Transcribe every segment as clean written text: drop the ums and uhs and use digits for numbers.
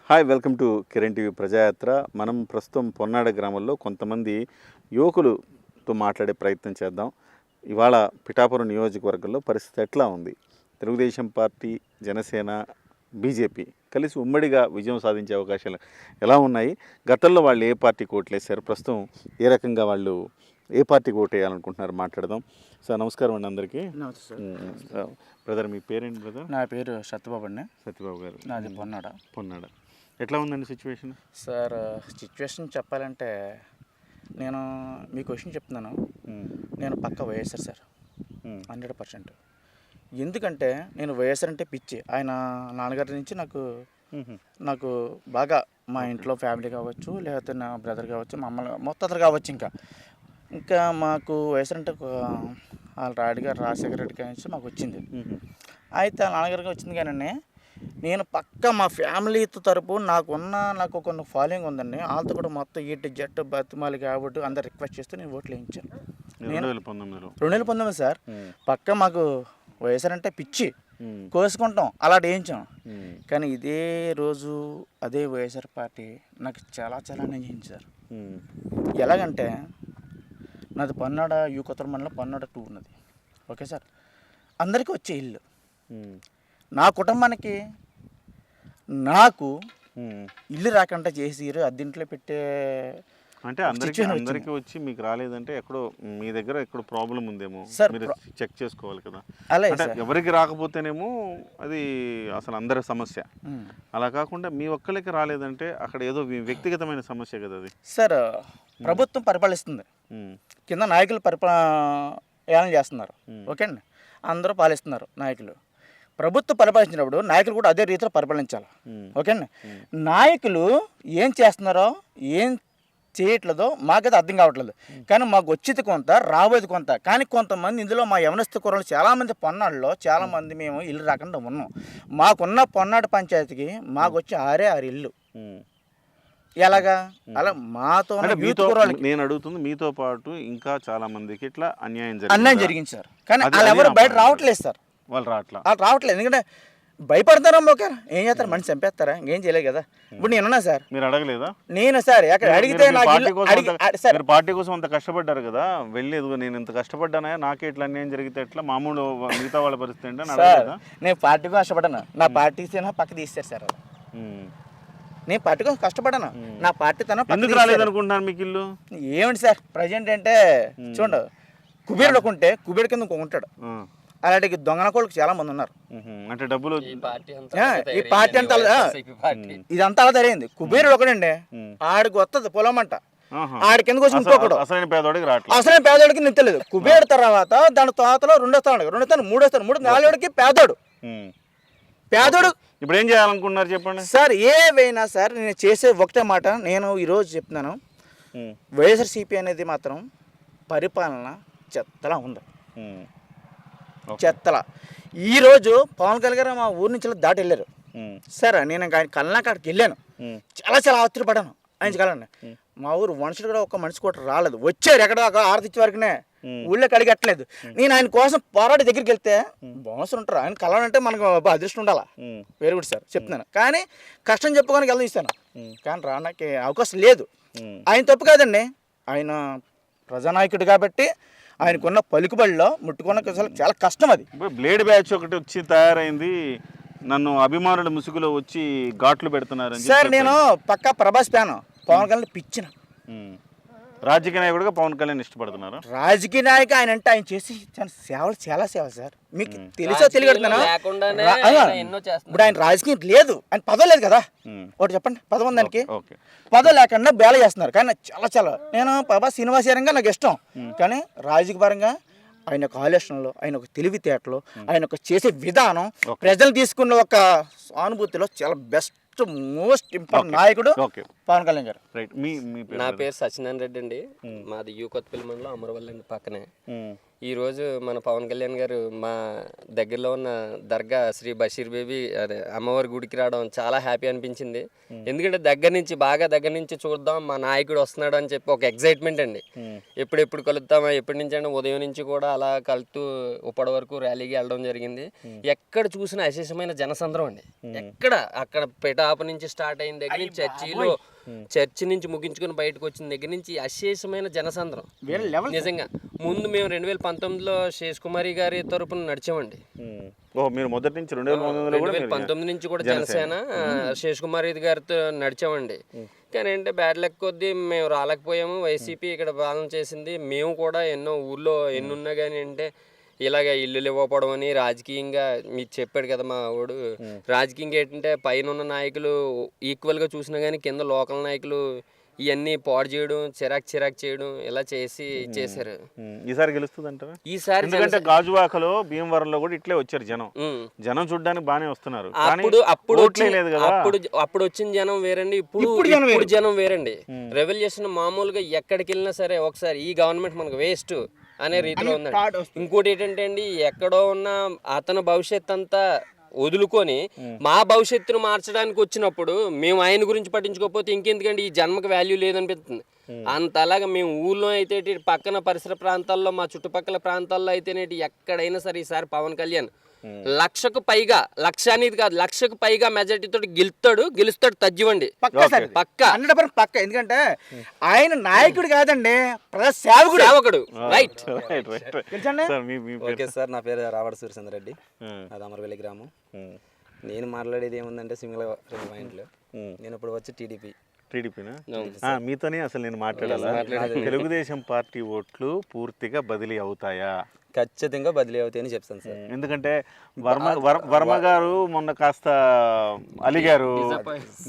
Hi, welcome to Kiran TV Prajayatra. మనం ప్రస్తుతం పొన్నాడ గ్రామంలో కొంతమంది యువకులతో మాట్లాడే ప్రయత్నం చేద్దాం. ఇవాళ పిఠాపురం నియోజకవర్గంలో పరిస్థితి ఎట్లా ఉంది? తెలుగుదేశం పార్టీ, జనసేన, బీజేపీ కలిసి ఉమ్మడిగా విజయం సాధించే అవకాశాలు ఎలా ఉన్నాయి? గతంలో వాళ్ళు ఏ పార్టీకి ఓట్లేశారు? ప్రస్తుతం ఏ రకంగా వాళ్ళు ఏ పార్టీకి ఓటు వేయాలనుకుంటున్నారు మాట్లాడదాం. సార్ నమస్కారం అండి అందరికీ. బ్రదర్, మీ పేరేంటి బ్రదర్? నా పేరు సత్యబాబు అండి. సత్యబాబు గారు. నాది పొన్నాడ. ఎట్లా ఉందండి సిచ్యువేషన్? సార్ సిచ్యువేషన్ చెప్పాలంటే నేను మీ క్వశ్చన్ చెప్తున్నాను. నేను పక్క వైఎస్ఆర్ సార్ 100%. ఎందుకంటే నేను వైఎస్ఆర్ అంటే పిచ్చి. ఆయన నాన్నగారి నుంచి నాకు బాగా మా ఇంట్లో ఫ్యామిలీ కావచ్చు, లేకపోతే నా బ్రదర్ కావచ్చు, మా అమ్మ మొత్తం కావచ్చు. ఇంకా మాకు వైఎస్ఆర్ అంటే వాళ్ళ రాజశేఖర రెడ్డి గారి నుంచి మాకు వచ్చింది. అయితే వాళ్ళ నాన్నగారికి వచ్చింది కానీ నేను పక్క మా ఫ్యామిలీతో తరపు నాకు కొన్ని ఫాలోయింగ్ ఉందండి. వాళ్ళతో కూడా మొత్తం జట్టు బతిమాలి కాబట్టి అందరు రిక్వెస్ట్ చేస్తూ నేను ఓట్లు వేయించాను. 2019 సార్. పక్క మాకు వైఎస్ఆర్ అంటే పిచ్చి, కోసుకుంటాం, అలాంటి వేయించాం. కానీ ఇదే రోజు అదే వైఎస్ఆర్ పార్టీ నాకు చాలా చాలా అన్యాయం చేయింది సార్. ఎలాగంటే నాది పొన్నాడ కొత్త మండలం పొన్నాడ 2 ఉన్నది. Okay sir. అందరికీ వచ్చే ఇల్లు, నా కుటుంబానికి నాకు ఇల్లు రాకుండా చేసిరు. అద్దెంట్లో పెట్టే అంటే అందరికీ వచ్చి మీకు రాలేదంటే ఎక్కడో మీ దగ్గర ఎక్కడో ప్రాబ్లం ఉందేమో మీరు చెక్ చేసుకోవాలి కదా. అంటే ఎవరికి రాకపోతేనేమో అది అసలు అందరి సమస్య. అలా కాకుండా మీ ఒక్కరికి రాలేదంటే అక్కడ ఏదో వ్యక్తిగతమైన సమస్య కదా అది. సార్ ప్రభుత్వం పరిపాలిస్తుంది, కింద నాయకులు పరిపాలన చేస్తున్నారు. ఓకే అండి, అందరూ పాలిస్తున్నారు నాయకులు. ప్రభుత్వం పరిపాలించినప్పుడు నాయకులు కూడా అదే రీతిలో పరిపాలించాలి. ఓకే అండి. నాయకులు ఏం చేస్తున్నారో ఏం చేయట్లేదో మాకైతే అర్థం కావట్లేదు. కానీ మాకు వచ్చేది కొంత, రాబోయేది కొంత. కానీ కొంతమంది ఇందులో మా యవనస్థ కుర్రలు చాలామంది పొన్నాడులో చాలామంది మేము ఇల్లు రాకుండా ఉన్నాం. మాకున్న పొన్నాడు పంచాయతీకి మాకు వచ్చి 6 ఇల్లు. ఎలాగా? అలా మాతో నేను అడుగుతుంది, మీతో పాటు ఇంకా చాలా మందికి ఇట్లా అన్యాయం జరిగింది సార్. కానీ వాళ్ళు ఎవరు బయట రావట్లేదు సార్. వాళ్ళు రావట్లేదు. ఎందుకంటే భయపడతారా? ఓకే, ఏం చేస్తారు? మనిషి చంపేస్తారా? ఇంకేం చేయలేదు కదా. ఇప్పుడు నేనున్నా సార్. మీరు అడగలేదా? నేను సార్ ఎక్కడ అడిగితే పార్టీ కోసం అంత కష్టపడ్డారు కదా, వెళ్ళలేదు. నేను ఇంత కష్టపడ్డానా, నాకే ఇట్లా అన్యాయం జరిగితే ఎట్లా, మామూలు మిగతా వాళ్ళ పరిస్థితి ఏంటో. నేను పార్టీ కోసం కష్టపడ్డాను, నా పార్టీ పక్క తీస్తారు సార్. నేను పార్టీ కోసం కష్టపడ్డాను, నా పార్టీ ఎందుకు రాలేదనుకుంటున్నాను మీకు ఇల్లు? ఏమిటి సార్ ప్రజెంట్ అంటే చూడండి, కుబేరుడు ఉంటే కుబేరు కింద ఇంకొక అలాంటి దొంగన కోళ్ళకి చాలా మంది ఉన్నారు. అంటే డబ్బులు ఈ పార్టీ అంతా ఇదంతా అలా జరిగింది. కుబేరుడు ఒకడండి, ఆడికి వస్తుంది పొలం అంట, ఆడి కిందకు వచ్చి ఇంకొకడు. అసలైన పేదోడికి నింతలేదు. కుబేరు తర్వాత దాని తోతలో 2వ స్థానం, 2వ స్థానం, 3వ స్థానం, 4వడికి పేదోడు. ఇప్పుడు ఏం చేయాలనుకుంటున్నారు చెప్పండి సార్. ఏవైనా సార్ నేను చేసే ఒకటే మాట, నేను ఈరోజు చెప్తున్నాను, వైఎస్ఆర్సీపీ అనేది మాత్రం పరిపాలన చెత్తలా ఉంది, చెత్తలా. ఈరోజు పవన్ కళ్యాణ్ గారు మా ఊరి నుంచి దాటి వెళ్ళారు సార్. నేను ఆయన కళ్ళకాడికి వెళ్ళాను, చాలా చాలా ఆశ్చర్యపడ్డాను. ఆయన కలండి మా ఊరు మనుషులు కూడా ఒక్క మనిషి కూడా రాలేదు. వచ్చారు ఎక్కడ దాకా ఆరతిచ్చే వరకునే, ఊళ్ళో కడిగట్టలేదు. నేను ఆయన కోసం పోరాడి దగ్గరికి వెళ్తే బోనసులు ఉంటారు. ఆయన కలవాలంటే మనకు అదృష్టం ఉండాలా. వెరీ గుడ్ సార్ చెప్తున్నాను. కానీ కష్టం చెప్పుకోడానికి వెళ్ళి ఇస్తాను, కానీ రావడానికి అవకాశం లేదు. ఆయన తప్పు కాదండి, ఆయన ప్రజానాయకుడు కాబట్టి ఆయనకున్న పలుకుబడిలో ముట్టుకున్న చాలా కష్టం. అది బ్లేడ్ బ్యాచ్ ఒకటి వచ్చి తయారైంది, నన్ను అభిమానుల ముసుగులో వచ్చి ఘాట్లు పెడుతున్నారు సార్. నేను పక్కా ప్రభాస్ ఫ్యాన్, పవన్ కళ్యాణ్ పిచ్చిన. రాజకీయ నాయకుడిగా పవన్ కళ్యాణ్ ఇష్టపడుతున్నారు. రాజకీయ నాయకు ఆయన అంటే ఆయన చేసి సేవలు చాలా సేవలు సార్. మీకు తెలుసో తెలియడుతున్నా, ఇప్పుడు ఆయన రాజకీయం లేదు, ఆయన పదవి లేదు కదా. ఒకటి చెప్పండి, పదవి ఉంది దానికి, పదవి లేకుండా బేల చేస్తున్నారు. కానీ చాలా చాలా నేను ప్రభాస్ శ్రీనివాసంగా నాకు ఇష్టం. కానీ రాజకీయ పరంగా ఆయన యొక్క ఆలోచనలో, ఆయన ఒక తెలివితేటలో, ఆయన ఒక చేసే విధానం, ప్రజలు తీసుకున్న ఒక సానుభూతిలో చాలా బెస్ట్ మోస్ట్ ఇంపార్టెంట్ నాయకుడు పవన్ కళ్యాణ్ గారు. నా పేరు సత్యనారాయణ రెడ్డి అండి. మాది కొత్తపల్లి మండలం అమరవల్లి అండి పక్కనే. ఈరోజు మన పవన్ కళ్యాణ్ గారు మా దగ్గరలో ఉన్న దర్గా శ్రీ బషీర్ బేబీ అదే అమ్మవారి గుడికి రావడం చాలా హ్యాపీ అనిపించింది. ఎందుకంటే దగ్గర నుంచి చూద్దాం మా నాయకుడు వస్తున్నాడు అని చెప్పి ఒక ఎగ్జైట్మెంట్ అండి. ఎప్పుడు కలుద్దామా, ఎప్పటి నుంచి అంటే ఉదయం నుంచి కూడా అలా కలుతూ ఇప్పటి వరకు ర్యాలీకి వెళ్ళడం జరిగింది. ఎక్కడ చూసినా అశేషమైన జనసంద్రం అండి. అక్కడ పిఠాపు నుంచి స్టార్ట్ అయిన దగ్గర నుంచి చర్చి నుంచి ముగించుకుని బయటకు వచ్చిన దగ్గర నుంచి అశేషమైన జనసంద్రం. నిజంగా ముందు మేము 2019లో శేష్ కుమారి గారి తరపున నడిచామండి. మీరు మొదటి నుంచి 2019 నుంచి కూడా జనసేన శేష్ కుమారి గారితో నడిచామండి. కానీ అంటే బ్యాడ్ లక్ కొద్దీ మేము రాలేకపోయాము. వైసీపీ ఇక్కడ పాలన చేసింది. మేము కూడా ఎన్నో ఊర్లో ఎన్నున్నా కానీ అంటే ఇలాగ ఇల్లులు ఇవ్వకపోవడం అని రాజకీయంగా మీరు చెప్పాడు కదా మా వాడు, రాజకీయంగా ఏంటంటే పైన ఉన్న నాయకులు ఈక్వల్గా చూసినా కానీ కింద లోకల్ నాయకులు ఇవన్నీ పాడు చేయడం, చిరాక్ చేయడం ఇలా చేశారు. ఈసారి గెలుస్తుంది అంటారా? ఈసారి ఎందుకంటే గాజువాకలో భీమవరంలో కూడా ఇట్లే వచ్చారు జనం చూడడానికి బాగానే వస్తున్నారు. అప్పుడు వచ్చిన జనం వేరండి, ఇప్పుడు జనం వేరండి. రెవల్యూషన్ మామూలుగా ఎక్కడికి వెళ్ళినా సరే ఒకసారి ఈ గవర్నమెంట్ మనకు వేస్ట్ అనే రీతిలో ఉందండి. ఇంకోటి ఏంటంటే అండి, ఎక్కడో ఉన్న అతని భవిష్యత్ అంతా వదులుకొని మా భవిష్యత్తును మార్చడానికి వచ్చినప్పుడు మేము ఆయన గురించి పట్టించుకోకపోతే ఇంకెందుకంటే ఈ జన్మకు వాల్యూ లేదనిపిస్తుంది. అంతలాగా మేము ఊళ్ళో అయితే పక్కన పరిసర ప్రాంతాల్లో మా చుట్టుపక్కల ప్రాంతాల్లో అయితేనేటి ఎక్కడైనా సరే ఈసారి పవన్ కళ్యాణ్ 1,00,000కు పైగా, 1,00,000 అనేది కాదు 1,00,000కు పైగా మెజార్టీతో గెలుస్తాడు తజ్జివండి. పక్క ఎందుకంటే ఆయన నాయకుడు కాదండి, ప్రజా సేవకుడు. రైట్. ఓకే సార్, నా పేరు రావడ సూర్యచంద్ర రెడ్డి, అది అమరవెల్లి గ్రామం. నేను మాట్లాడేది ఏముందంటే సింగిల్ 2 పాయింట్లు. నేను ఇప్పుడు వచ్చి టీడీపీనా? మీతోనే అసలు నేను మాట్లాడాలా? తెలుగుదేశం పార్టీ ఓట్లు పూర్తిగా బదిలీ అవుతాయా? ఖచ్చితంగా బదిలీ అవుతాయని చెప్తాను సార్. ఎందుకంటే వర్మ గారు మొన్న కాస్త అలిగారు,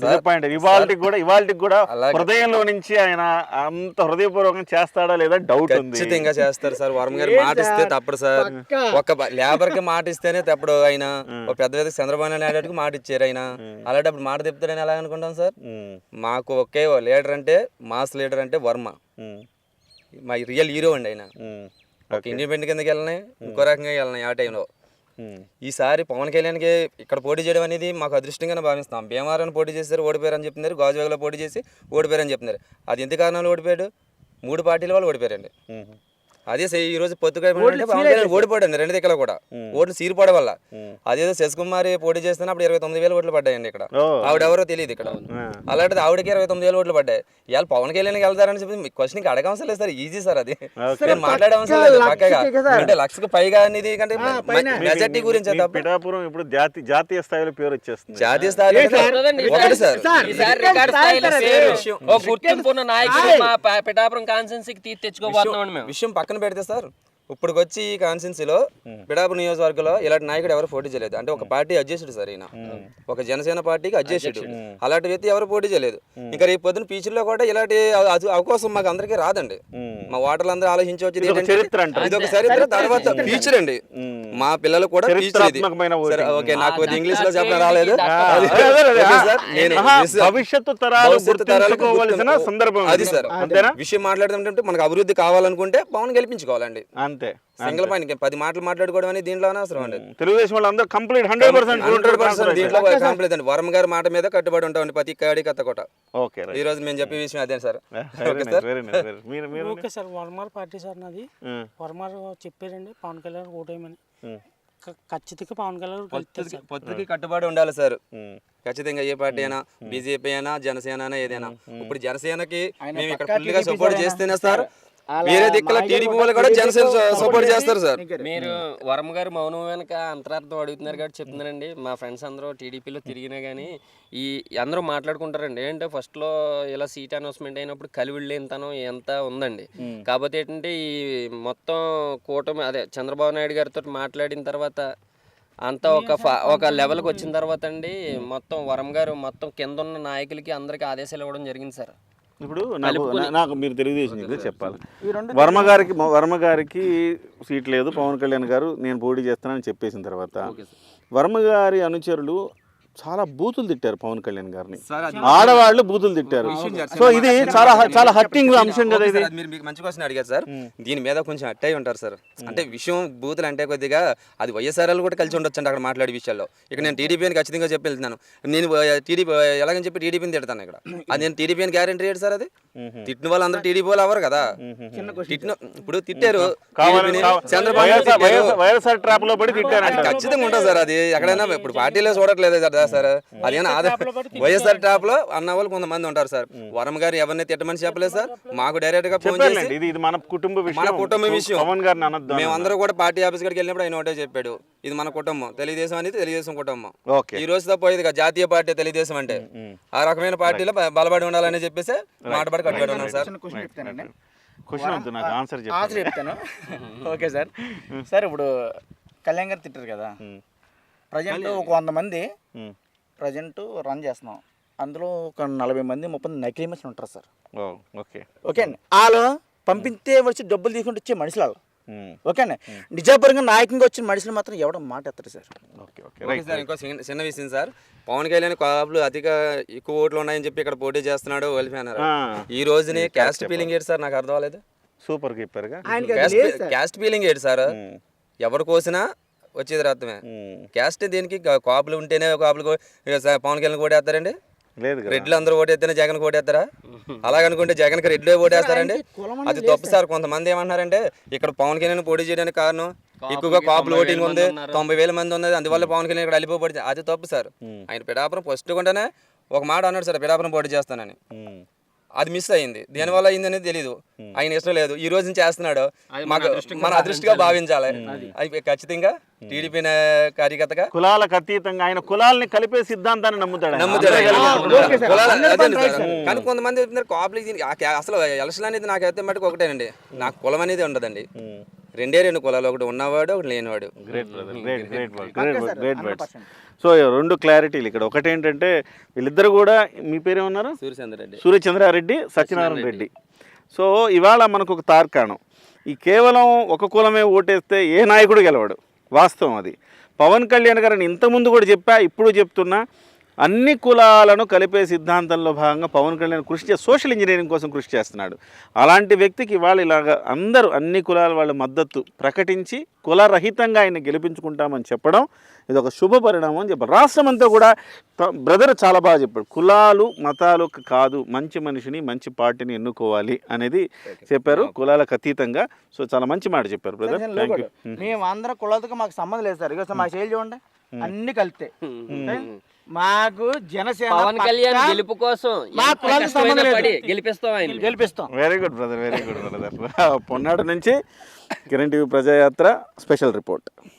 డిసప్పాయింట్. ఇవాళకి కూడా హృదయంలో నుంచి ఆయన అంత హృదయపూర్వకంగా చేస్తాడా లేదా డౌట్ ఉంది. ఖచ్చితంగా చేస్తారు సార్. వర్మ గారు మాట ఇస్తే తప్పడు సార్. ఒక లేబర్ కి మాట ఇస్తేనే తప్పుడు. ఆయన ఒక పెద్ద చంద్రబాబు నాయుడుకి మాట ఇచ్చారు. ఆయన అలాంటప్పుడు మాట తిప్పుతాడని ఎలా అనుకుంటాం సార్? మాకు ఒకే లీడర్ అంటే, మాస్ లీడర్ అంటే వర్మ, మా రియల్ హీరో అండి ఆయన. ఒక ఇండిపెండెంట్ కిందకి వెళ్ళినాయి, ఇంకో రకంగా వెళ్ళినాయి ఆ టైంలో. ఈసారి పవన్ కళ్యాణ్కి ఇక్కడ పోటీ చేయడం అనేది మాకు అదృష్టంగానే భావిస్తాం. భీమవరాన్ని పోటీ చేశారు, ఓడిపోయారని చెప్తున్నారు. గాజువాకలో పోటీ చేసి ఓడిపోయారని చెప్తున్నారు. అది ఎంత కారణాలు ఓడిపోయాడు? 3 పార్టీల వాళ్ళు ఓడిపోయారండి. అదే ఈ రోజు పొత్తుగా పవన్ కళ్యాణ్ ఓడిపోయాడు 2 దిక్కులో కూడా, ఓట్లు సీరిపోవడం వల్ల. అదేదో శశి కుమారి పోటీ చేస్తున్నా అప్పుడు 29,000 ఓట్లు పడ్డాయండి ఇక్కడ. ఆవిడెవరో తెలియదు ఇక్కడ. అలాంటిది ఆవిడకి 29,000 ఓట్లు పడ్డాయి. ఇవాళ పవన్ కళ్యాణ్కి వెళ్తారని చెప్పి క్వశ్చన్ అడగ అవసరం లేదు సార్, ఈజీ సార్. అది మాట్లాడే అవసరం లేదు పక్కగా. అంటే 1,00,000కు పైగా అనేది కంటే మెజార్టీ గురించి పిఠాపురం ఇప్పుడు జాతీయ స్థాయిలో పేరు వచ్చేస్తుంది. జాతీయ స్థాయిలో ఒకటి సార్ పిఠాపురం కాన్స్టిట్యున్సీకి తెచ్చుకోబోతున్నాం మేము. విషయం పక్కన పెడితే సార్, ఇప్పుడు వచ్చి ఈ కాన్స్టిట్యున్సీలో పిఠాపురం నియోజకవర్గంలో ఇలాంటి నాయకుడు ఎవరు పోటీ చేయలేదు. అంటే ఒక పార్టీ అధ్యక్షుడు సార్, ఈయన ఒక జనసేన పార్టీకి అధ్యక్షుడు. అలాంటి వ్యక్తి ఎవరు పోటీ చేయలేదు. ఇంకా రేపు పొద్దున ఫ్యూచర్లో కూడా ఇలాంటి అవకాశం మాకు అందరికీ రాదండి. మా ఓటర్లు అందరూ ఆలోచించవచ్చు, ఇది ఒక చరిత్ర. తర్వాత ఫ్యూచర్ అండి, మా పిల్లలు కూడా ఫ్యూచర్ ఇది. ఓకే, నాకు ఇంగ్లీష్ లో చెప్పడం రాలేదు. భవిష్యత్తు తరాలు సందర్భం అది సార్. విషయం మాట్లాడుతుంటే మనకు అభివృద్ధి కావాలనుకుంటే పవన్ గెలిపించుకోవాలండి. అంతే. సింగిల్ పాయింట్ 10 మాటలు మాట్లాడుకోవడం అనేది దీంట్లో అనవసరం అండి. తెలుగుదేశం వాళ్ళందరూ కంప్లీట్ 100% దీంట్లో కంప్లీట్ అండి. వర్మ గారి మాట మీద కట్టుబడి ఉంటామండి ప్రతి కాడి కత్త కొట్ట. ఓకే, ఈ రోజు మేము చెప్పే విషయం అదే sir. Okay sir, Varma party sir నాది. వర్మ చెప్పారండి పవన్ కళ్యాణ్ ఓటేయమని. ఖచ్చితంగా పవన్ కళ్యాణ్ పొత్తుకి కట్టుబడి ఉండాలి సార్. ఖచ్చితంగా ఏ పార్టీ అయినా, బీజేపీ అయినా, జనసేన అయినా, ఏదైనా. ఇప్పుడు జనసేనకి మేము ఇక్కడ ఫుల్గా సపోర్ట్ చేస్తేనే సార్, వేరే దిక్కుల టీడీపీ వాళ్ళు కూడా జనసేన సపోర్ట్ చేస్తారు సార్. మీరు వర్మ గారు మౌనం వెనక అంతరార్థం అడుగుతున్నారు కాబట్టి చెప్తున్నానండి. మా ఫ్రెండ్స్ అందరూ టీడీపీలో తిరిగినా కానీ ఈ అందరూ మాట్లాడుకుంటారండి. ఏంటంటే ఫస్ట్లో ఇలా సీట్ అనౌన్స్మెంట్ అయినప్పుడు కలివిళ్ళేంతనం ఎంత ఉందండి. కాకపోతే ఏంటంటే ఈ మొత్తం కూటమి అదే చంద్రబాబు నాయుడు గారితో మాట్లాడిన తర్వాత అంతా ఒక లెవెల్కి వచ్చిన తర్వాత అండి మొత్తం వర్మ గారు మొత్తం కింద ఉన్న నాయకులకి అందరికీ ఆదేశాలు ఇవ్వడం జరిగింది సార్. ఇప్పుడు నాకు మీరు తెలుగుదేశం చెప్పాలి. వర్మ గారికి సీట్ లేదు, పవన్ కళ్యాణ్ గారు నేను పోటీ చేస్తానని చెప్పేసిన తర్వాత వర్మ గారి అనుచరులు చాలా బూతులు తిట్టారు పవన్ కళ్యాణ్ గారిని. సార్, అది ఆడవాళ్ళు బూతులు తిట్టారు. సో ఇది చాలా హర్టింగ్ అంశం కదా ఇది. మీరు మీకు మంచి క్వశ్చన్ అడిగారు సార్. దీని మీద కొంచెం అట్టై ఉంటారు సార్. అంటే విషయం బూతులు అంటే కొద్దిగా అది వైఎస్ఆర్ కూడా కలిసి ఉండొచ్చు అండి అక్కడ మాట్లాడే విషయాల్లో. ఇక్కడ నేను టీడీపీని ఖచ్చితంగా చెప్పి వెళ్తున్నాను. నేను టీడీపీ ఎలాగని చెప్పి టీడీపీని తిడతాను ఇక్కడ. అది నేను టీడీపీని గ్యారెంటీ ఏంటి సార్? అది తిట్టిన వాళ్ళు అందరూ టీడీపీ వాళ్ళు అవ్వరు కదా. ఇప్పుడు తిట్టారు వైఎస్ఆర్ ట్రాప్ లో పడి తిట్టారు. అది ఖచ్చితంగా ఉంటుంది సార్. అది ఎక్కడైనా ఇప్పుడు పార్టీలో చూడట్లేదు కదా సార్. అదేనా వైఎస్ఆర్ టాప్ లో అన్న వాళ్ళు కొంతమంది ఉంటారు సార్. వరం గారు ఎవరిని తిట్టమని చెప్పలేదు సార్. మాకు డైరెక్ట్ గా ఫోన్ చేసి ఇది మన కుటుంబ విషయం పవన్ గారిని అనొద్దు. మేమందరూ కూడా పార్టీ ఆఫీస్ కాడికి వెళ్ళినప్పుడు ఆయన ఒకటే చెప్పాడు, ఇది మన కుటుంబం, తెలుగుదేశం అనేది తెలుగుదేశం కుటుంబం. ఈ రోజుతో పోయేది కదా జాతీయ పార్టీ తెలుగుదేశం అంటే. ఆ రకమైన పార్టీలో బలపడి ఉండాలని చెప్పేసి మాటపడి కట్టుబడి ఉన్నాం సార్. క్వశ్చన్ వద్దు, నాకు ఆన్సర్ చెప్తాను. Okay sir. సార్ ఇప్పుడు కళ్యాణ్ గారు తిట్టారు కదా, ప్రజెంట్ ఒక 100 మంది ప్రజెంట్ రన్ చేస్తున్నాం. అందులో ఒక 40 మంది 30 నకిలీ మనుషులు ఉంటారు సార్. ఓకే అండి. వాళ్ళు పంపితే వచ్చి డబ్బులు తీసుకుంటూ వచ్చే మనుషులు వాళ్ళు. ఓకే అండి. నిజాపరంగా నాయకంగా వచ్చిన మనుషులు మాత్రం ఎవడో మాట ఎత్తారు సార్. సార్ ఇంకో చిన్న విషయం సార్. పవన్ కళ్యాణ్ కాపులు ఎక్కువ ఓట్లు ఉన్నాయని చెప్పి ఇక్కడ పోటీ చేస్తున్నాడు వెళ్ళిపోయినారు. ఈ రోజుని క్యాస్ట్ ఫీలింగ్ ఏంటి సార్? నాకు అర్థం అవ్వలేదు. సూపర్ చెప్పారు. క్యాస్ట్ ఫీలింగ్ ఏంటి సార్? ఎవరు కోసినా వచ్చేది రక్తమే. క్యాస్ట్ దేనికి? కాపులు ఉంటేనే కాపులు పవన్ కళ్యాణ్ ఓటేస్తారండి? లేదు. రెడ్లు అందరూ ఓటేస్తేనే జగన్ ఓటేస్తారా? అలాగనుకుంటే జగన్కి రెడ్లే ఓటేస్తారండి? అది తప్పు సార్. కొంతమంది ఏమంటున్నారంటే ఇక్కడ పవన్ కళ్యాణ్ పోటీ చేయడానికి కారణం ఎక్కువగా కాపులు ఓటింగ్ ఉంది, 90,000 మంది ఉంది, అందువల్ల పవన్ కళ్యాణ్ ఇక్కడ వెళ్ళిపోబడి. అది తప్పు సార్. ఆయన పిఠాపురం ఫస్ట్ కొంటేనే ఒక మాట అన్నాడు సార్, పిఠాపురం పోటీ చేస్తానని. అది మిస్ అయింది. దేనివల్ల అయింది అనేది తెలియదు. ఆయన ఇష్టం లేదు. ఈ రోజు నుంచి చేస్తున్నాడు. మాకు మన అదృష్టంగా భావించాలి. అది ఖచ్చితంగా టీడీపీ కార్యకర్తగా కులాలకు అతీతంగా ఆయన కులాలని కలిపే సిద్ధాంతాన్ని నమ్ముతాడు. కానీ కొంతమంది చెప్తున్నారు కాపులు. అసలు ఎలక్షన్ అనేది నాకైతే మటుకు ఒకటేనండి. నాకు కులం అనేది ఉండదండి. 2 కులాలు, ఒకటి ఉన్నవాడు, ఒకటి లేనివాడు. సో 2 క్లారిటీలు ఇక్కడ. ఒకటి ఏంటంటే వీళ్ళిద్దరు కూడా, మీ పేరేమన్నారు? సూర్యచంద్రారెడ్డి, సూర్యచంద్రారెడ్డి, సత్యనారాయణ రెడ్డి. సో ఇవాళ మనకు ఒక తార్కాణం. ఈ కేవలం ఒక కులమే ఓటేస్తే ఏ నాయకుడు గెలవడు. వాస్తవం అది. పవన్ కళ్యాణ్ గారిని ఇంతకుముందు కూడా చెప్పా, ఇప్పుడు చెప్తున్నా, అన్ని కులాలను కలిపే సిద్ధాంతంలో భాగంగా పవన్ కళ్యాణ్ సోషల్ ఇంజనీరింగ్ కోసం కృషి చేస్తున్నాడు. అలాంటి వ్యక్తికి ఇవాళ ఇలాగ అందరూ అన్ని కులాల వాళ్ళ మద్దతు ప్రకటించి కులరహితంగా ఆయన గెలిపించుకుంటామని చెప్పడం ఇది ఒక శుభ పరిణామం అని చెప్పారు. రాష్ట్రం అంతా కూడా బ్రదర్ చాలా బాగా చెప్పాడు. కులాలు మతాలు కాదు, మంచి మనిషిని మంచి పార్టీని ఎన్నుకోవాలి అనేది చెప్పారు, కులాలకు అతీతంగా. సో చాలా మంచి మాట చెప్పారు బ్రదర్. Thank you. మేము అందరం కులాలతో మాకు సంబంధం లేదు సార్. ఇక మా శైలి చూడండి, అన్ని కలితే మాకు జనసేన పవన్ కళ్యాణ్ గెలుపు కోసం గెలిపిస్తాం. Very good brother, very good brother. Ponnada నుంచి Kiran TV Prajayatra special report.